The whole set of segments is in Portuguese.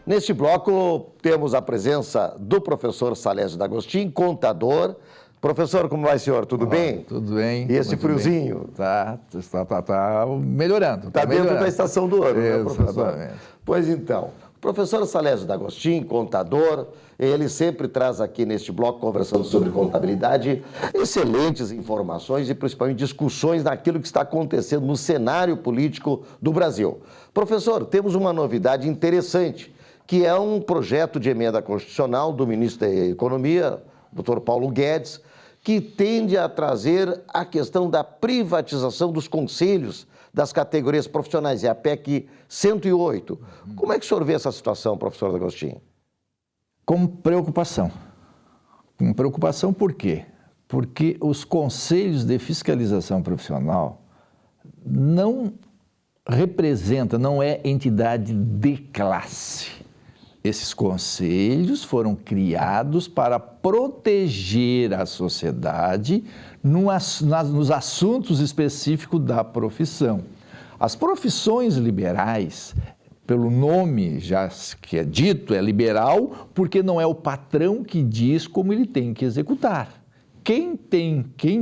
Neste bloco, temos a presença do professor Salésio D'Agostin, contador. Professor, como vai, senhor? Tudo bem? Tudo bem. E esse friozinho? Tá melhorando. Está dentro melhorando. da estação do ano, né, professor? Exatamente. Pois então, o professor Salésio D'Agostin, contador, ele sempre traz aqui neste bloco, conversando sobre contabilidade, excelentes informações e principalmente discussões daquilo que está acontecendo no cenário político do Brasil. Professor, temos uma novidade interessante, que é um projeto de emenda constitucional do ministro da Economia, Dr. Paulo Guedes, que tende a trazer a questão da privatização dos conselhos das categorias profissionais, é a PEC 108. Como é que o senhor vê essa situação, professor D'Agostin? Com preocupação. Com preocupação por quê? Porque os conselhos de fiscalização profissional não representam, não é entidade de classe. Esses conselhos foram criados para proteger a sociedade nos assuntos específicos da profissão. As profissões liberais, pelo nome já que é dito, é liberal, porque não é o patrão que diz como ele tem que executar. Quem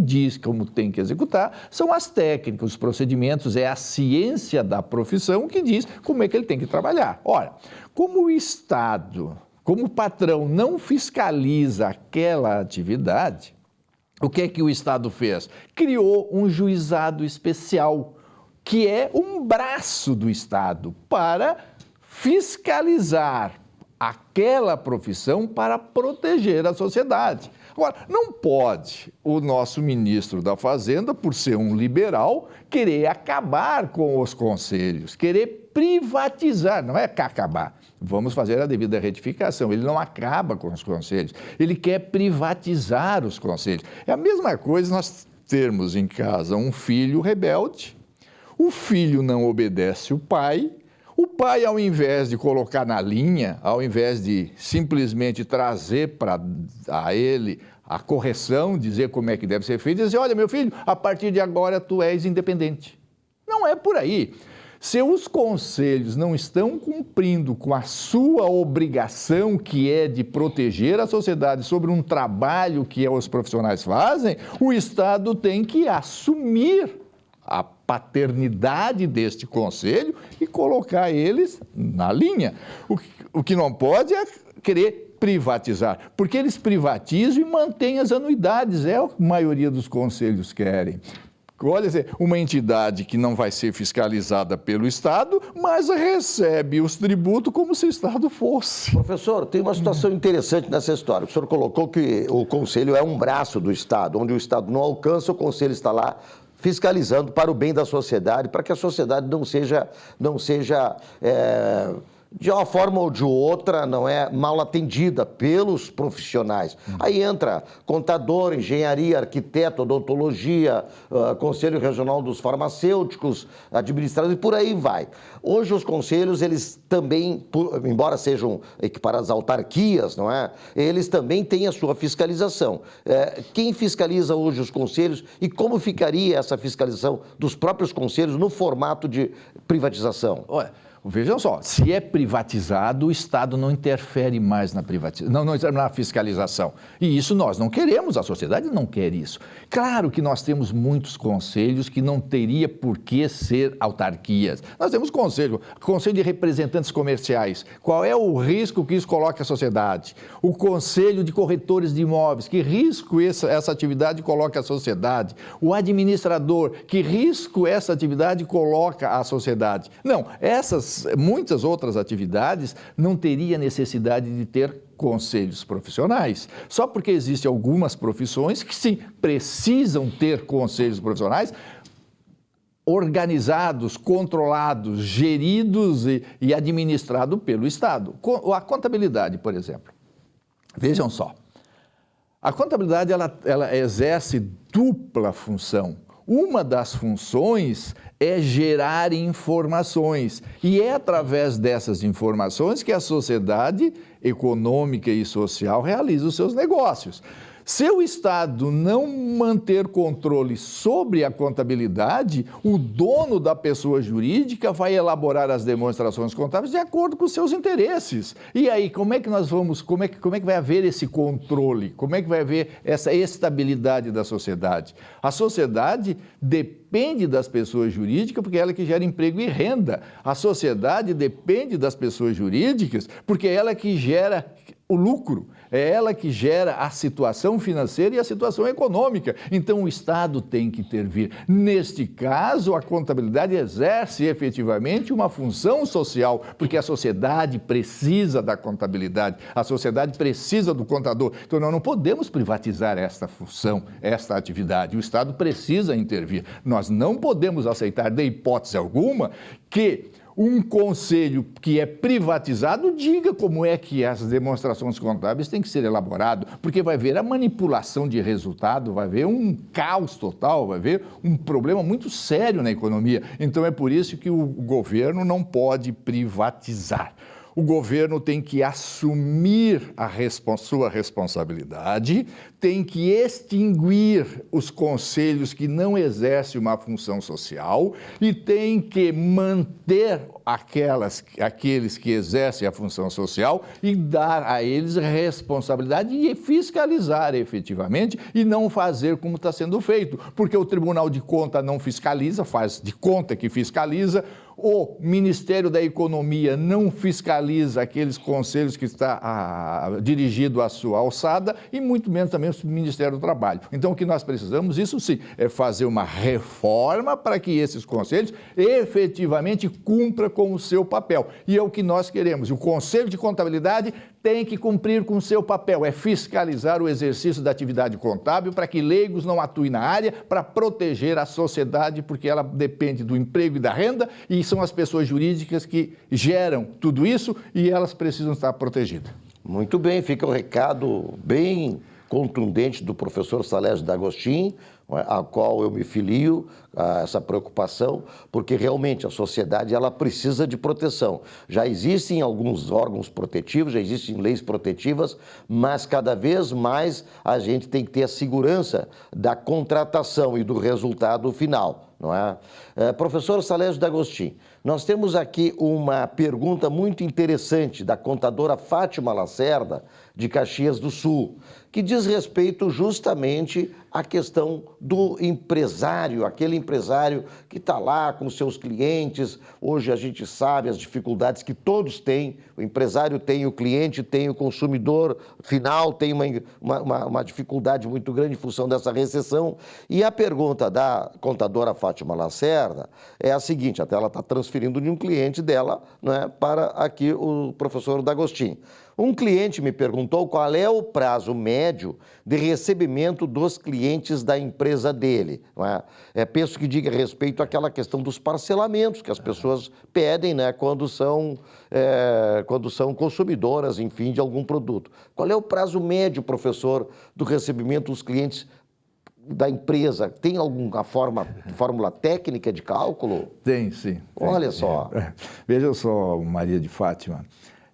diz como tem que executar são as técnicas, os procedimentos, é a ciência da profissão que diz como é que ele tem que trabalhar. Ora, como o Estado, como o patrão não fiscaliza aquela atividade, o que é que o Estado fez? Criou um juizado especial, que é um braço do Estado para fiscalizar aquela profissão para proteger a sociedade. Agora, não pode o nosso ministro da Fazenda, por ser um liberal, querer acabar com os conselhos, querer privatizar, não é acabar. Vamos fazer a devida retificação. Ele não acaba com os conselhos, ele quer privatizar os conselhos. É a mesma coisa nós termos em casa um filho rebelde, o filho não obedece o pai, ao invés de colocar na linha, ao invés de simplesmente trazer a ele a correção, dizer como é que deve ser feito, dizer, olha, meu filho, a partir de agora tu és independente. Não é por aí. Se os conselhos não estão cumprindo com a sua obrigação, que é de proteger a sociedade sobre um trabalho que os profissionais fazem, o Estado tem que assumir a paternidade deste conselho e colocar eles na linha. O que não pode é querer privatizar, porque eles privatizam e mantêm as anuidades, é o que a maioria dos conselhos querem. Olha, uma entidade que não vai ser fiscalizada pelo Estado, mas recebe os tributos como se o Estado fosse. Professor, tem uma situação interessante nessa história. O senhor colocou que o Conselho é um braço do Estado, onde o Estado não alcança, o Conselho está lá fiscalizando para o bem da sociedade, para que a sociedade não seja de uma forma ou de outra, não é mal atendida pelos profissionais. Aí entra contador, engenharia, arquiteto, odontologia, Conselho Regional dos Farmacêuticos, administradores, e por aí vai. Hoje os conselhos, eles também, embora sejam equiparados a autarquias, não é? Eles também têm a sua fiscalização. Quem fiscaliza hoje os conselhos e como ficaria essa fiscalização dos próprios conselhos no formato de privatização? Olha, vejam só, se é privatizado, o Estado não interfere mais na fiscalização. E isso nós não queremos, a sociedade não quer isso. Claro que nós temos muitos conselhos que não teria por que ser autarquias. Nós temos conselho de representantes comerciais. Qual é o risco que isso coloca à sociedade? O conselho de corretores de imóveis, que risco essa atividade coloca à sociedade? O administrador, que risco essa atividade coloca à sociedade? Não, muitas outras atividades não teria necessidade de ter conselhos profissionais. Só porque existem algumas profissões que, sim, precisam ter conselhos profissionais organizados, controlados, geridos e administrados pelo Estado. A contabilidade, por exemplo. Vejam só, a contabilidade ela exerce dupla função. Uma das funções é gerar informações e é através dessas informações que a sociedade econômica e social realiza os seus negócios. Se o Estado não manter controle sobre a contabilidade, o dono da pessoa jurídica vai elaborar as demonstrações contábeis de acordo com os seus interesses. E aí, como é que vai haver esse controle? Como é que vai haver essa estabilidade da sociedade? A sociedade depende das pessoas jurídicas porque é ela que gera emprego e renda. A sociedade depende das pessoas jurídicas porque é ela que gera o lucro, é ela que gera a situação financeira e a situação econômica. Então, o Estado tem que intervir. Neste caso, a contabilidade exerce efetivamente uma função social, porque a sociedade precisa da contabilidade, a sociedade precisa do contador. Então, nós não podemos privatizar esta função, esta atividade. O Estado precisa intervir. Nós não podemos aceitar, de hipótese alguma, que um conselho que é privatizado diga como é que as demonstrações contábeis têm que ser elaboradas, porque vai haver a manipulação de resultado, vai haver um caos total, vai haver um problema muito sério na economia. Então é por isso que o governo não pode privatizar. O governo tem que assumir sua responsabilidade, tem que extinguir os conselhos que não exercem uma função social e tem que manter aqueles que exercem a função social e dar a eles responsabilidade e fiscalizar efetivamente e não fazer como está sendo feito, porque o Tribunal de Contas não fiscaliza, faz de conta que fiscaliza, o Ministério da Economia não fiscaliza aqueles conselhos que está dirigido à sua alçada e muito menos também o Ministério do Trabalho. Então, o que nós precisamos, isso sim, é fazer uma reforma para que esses conselhos efetivamente cumpram com o seu papel. E é o que nós queremos. O Conselho de Contabilidade tem que cumprir com o seu papel, é fiscalizar o exercício da atividade contábil para que leigos não atuem na área, para proteger a sociedade, porque ela depende do emprego e da renda, e são as pessoas jurídicas que geram tudo isso e elas precisam estar protegidas. Muito bem, fica o recado bem contundente do professor Salésio D'Agostin, a qual eu me filio a essa preocupação, porque realmente a sociedade ela precisa de proteção. Já existem alguns órgãos protetivos, já existem leis protetivas, mas cada vez mais a gente tem que ter a segurança da contratação e do resultado final. Não é? Professor Salésio D'Agostin, nós temos aqui uma pergunta muito interessante da contadora Fátima Lacerda, de Caxias do Sul, que diz respeito justamente à questão do empresário, aquele empresário que está lá com seus clientes. Hoje a gente sabe as dificuldades que todos têm, o empresário tem, o cliente tem, o consumidor final tem uma dificuldade muito grande em função dessa recessão. E a pergunta da contadora Fátima Lacerda é a seguinte, até ela está transferindo de um cliente dela, né, para aqui o professor D'Agostin. Um cliente me perguntou qual é o prazo médio de recebimento dos clientes da empresa dele. Não é? Penso que diga respeito àquela questão dos parcelamentos que as pessoas pedem, né, quando são consumidoras, enfim, de algum produto. Qual é o prazo médio, professor, do recebimento dos clientes da empresa? Tem alguma fórmula técnica de cálculo? Tem, sim. Olha só. Veja só, Maria de Fátima.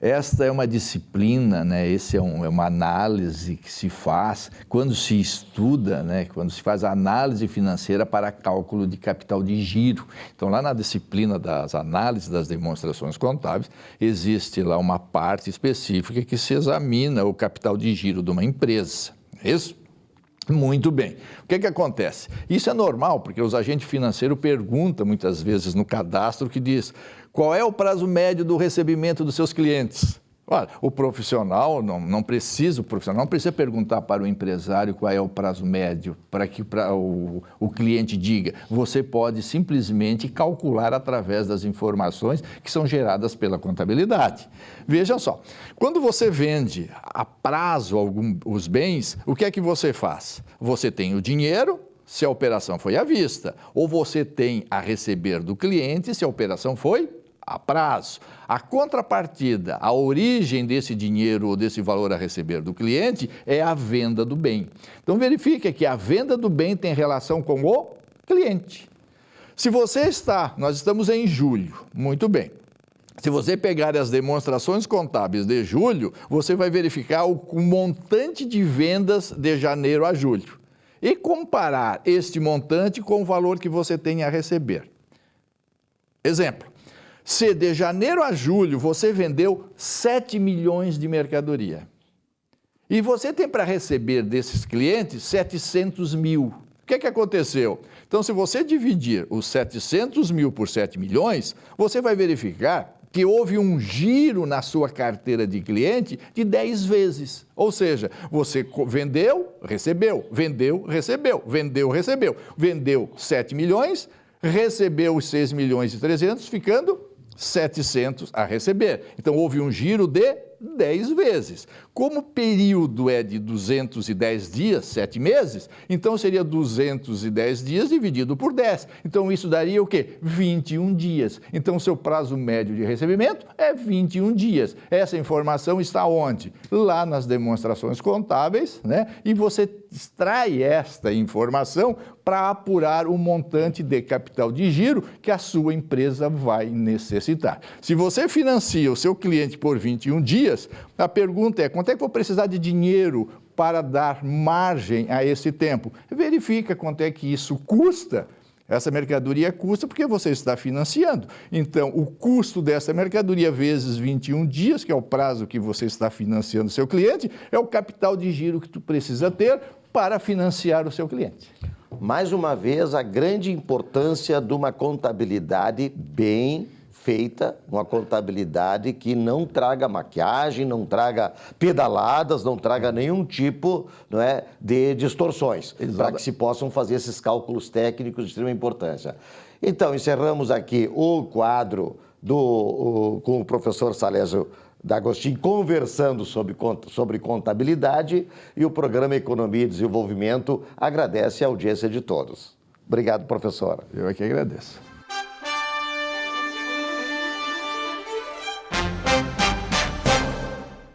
Esta é uma disciplina, né? Essa é uma análise que se faz quando se estuda, né? Quando se faz a análise financeira para cálculo de capital de giro. Então, lá na disciplina das análises das demonstrações contábeis, existe lá uma parte específica que se examina o capital de giro de uma empresa. É isso? Muito bem. O que acontece? Isso é normal, porque os agentes financeiros perguntam muitas vezes no cadastro que diz qual é o prazo médio do recebimento dos seus clientes. Olha, o profissional não precisa perguntar para o empresário qual é o prazo médio para que o cliente diga. Você pode simplesmente calcular através das informações que são geradas pela contabilidade. Veja só, quando você vende a prazo os bens, o que é que você faz? Você tem o dinheiro, se a operação foi à vista, ou você tem a receber do cliente se a operação foi a prazo. A contrapartida, a origem desse dinheiro ou desse valor a receber do cliente é a venda do bem. Então, verifique que a venda do bem tem relação com o cliente. Se você nós estamos em julho, muito bem. Se você pegar as demonstrações contábeis de julho, você vai verificar o montante de vendas de janeiro a julho e comparar este montante com o valor que você tem a receber. Exemplo, se de janeiro a julho você vendeu 7 milhões de mercadoria e você tem para receber desses clientes 700 mil, o que aconteceu? Então, se você dividir os 700 mil por 7 milhões, você vai verificar que houve um giro na sua carteira de cliente de 10 vezes. Ou seja, você vendeu, recebeu, vendeu, recebeu, vendeu, recebeu. Vendeu 7 milhões, recebeu os 6 milhões e 300, ficando 700 a receber. Então, houve um giro de 10 vezes. Como o período é de 210 dias, 7 meses, então seria 210 dias dividido por 10. Então, isso daria o quê? 21 dias. Então, o seu prazo médio de recebimento é 21 dias. Essa informação está onde? Lá nas demonstrações contábeis, né? E você extrai esta informação para apurar o montante de capital de giro que a sua empresa vai necessitar. Se você financia o seu cliente por 21 dias, a pergunta é: quanto é que eu vou precisar de dinheiro para dar margem a esse tempo? Verifica quanto é que isso custa. Essa mercadoria custa porque você está financiando. Então, o custo dessa mercadoria vezes 21 dias, que é o prazo que você está financiando o seu cliente, é o capital de giro que tu precisa ter para financiar o seu cliente. Mais uma vez, a grande importância de uma contabilidade bem feita, uma contabilidade que não traga maquiagem, não traga pedaladas, não traga nenhum tipo, não é, de distorções, para que se possam fazer esses cálculos técnicos de extrema importância. Então, encerramos aqui o quadro com o professor Salésio D'Agostin conversando sobre contabilidade, e o programa Economia e Desenvolvimento agradece a audiência de todos. Obrigado, professora. Eu é que agradeço.